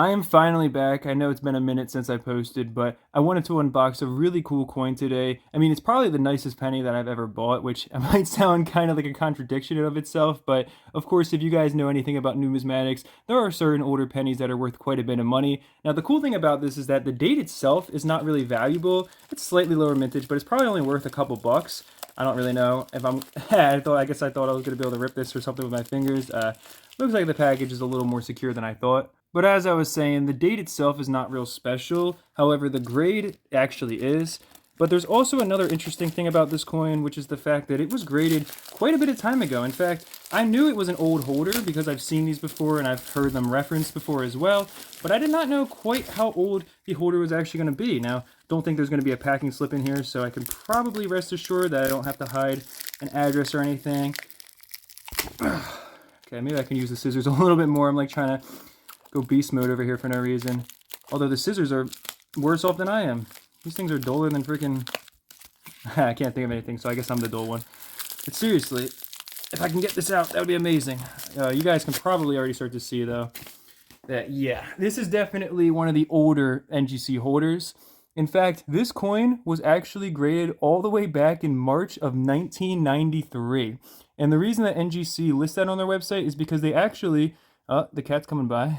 I am finally back. I know it's been a minute since I posted, but I wanted to unbox a really cool coin today. I mean, it's probably the nicest penny that I've ever bought, which might sound kind of like a contradiction of itself, but of course, if you guys know anything about numismatics, there are certain older pennies that are worth quite a bit of money. Now, the cool thing about this is that the date itself is not really valuable. It's slightly lower mintage, but it's probably only worth a couple bucks. I don't really know if I'm. I guess I thought I was gonna be able to rip this or something with my fingers. Looks like the package is a little more secure than I thought. But as I was saying, the date itself is not real special. However, the grade actually is. But there's also another interesting thing about this coin, which is the fact that it was graded quite a bit of time ago. In fact, I knew it was an old holder because I've seen these before and I've heard them referenced before as well. But I did not know quite how old the holder was actually going to be. Now, don't think there's going to be a packing slip in here, so I can probably rest assured that I don't have to hide an address or anything. Okay, maybe I can use the scissors a little bit more. I'm like trying to go beast mode over here for no reason. Although the scissors are worse off than I am. These things are duller than freaking... I can't think of anything, so I guess I'm the dull one. But seriously, if I can get this out, that would be amazing. You guys can probably already start to see, though, that, yeah, this is definitely one of the older NGC holders. In fact, this coin was actually graded all the way back in March of 1993. And the reason that NGC lists that on their website is because they actually... the cat's coming by.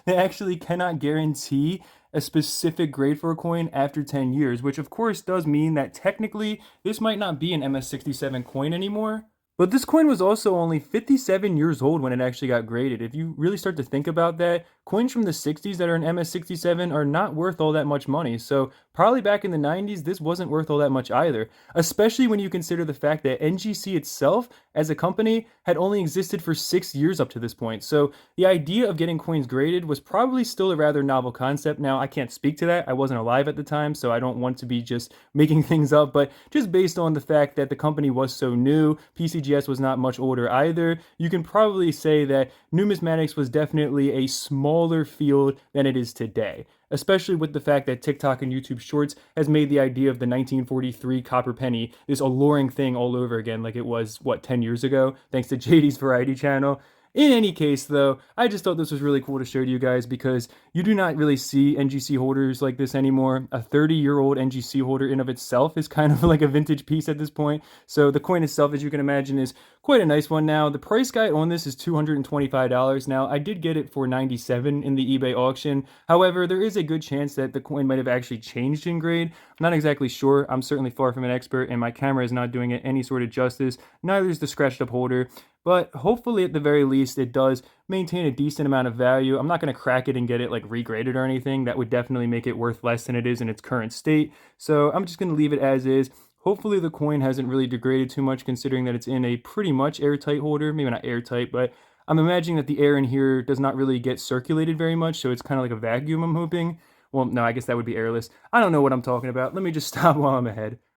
They actually cannot guarantee a specific grade for a coin after 10 years, which of course does mean that technically this might not be an MS67 coin anymore. But this coin was also only 57 years old when it actually got graded. If you really start to think about that, coins from the 60s that are an MS67 are not worth all that much money. So probably back in the 90s, this wasn't worth all that much either. Especially when you consider the fact that NGC itself, as a company, had only existed for 6 years up to this point. So the idea of getting coins graded was probably still a rather novel concept. Now, I can't speak to that. I wasn't alive at the time, so I don't want to be just making things up. But just based on the fact that the company was so new, PCGS was not much older either, you can probably say that numismatics was definitely a smaller field than it is today. Especially with the fact that TikTok and YouTube Shorts has made the idea of the 1943 copper penny this alluring thing all over again, like it was, what, 10 years ago, thanks to JD's Variety channel. In any case, though, I just thought this was really cool to show to you guys because you do not really see NGC holders like this anymore. A 30-year-old NGC holder in of itself is kind of like a vintage piece at this point. So the coin itself, as you can imagine, is quite a nice one now. The price guide on this is $225. Now, I did get it for $97 in the eBay auction. However, there is a good chance that the coin might have actually changed in grade. I'm not exactly sure. I'm certainly far from an expert, and my camera is not doing it any sort of justice. Neither is the scratched up holder. But hopefully, at the very least, it does maintain a decent amount of value. I'm not going to crack it and get it like regraded or anything. That would definitely make it worth less than it is in its current state. So I'm just going to leave it as is. Hopefully the coin hasn't really degraded too much considering that it's in a pretty much airtight holder. Maybe not airtight, but I'm imagining that the air in here does not really get circulated very much. So it's kind of like a vacuum, I'm hoping. Well, no, I guess that would be airless. I don't know what I'm talking about. Let me just stop while I'm ahead.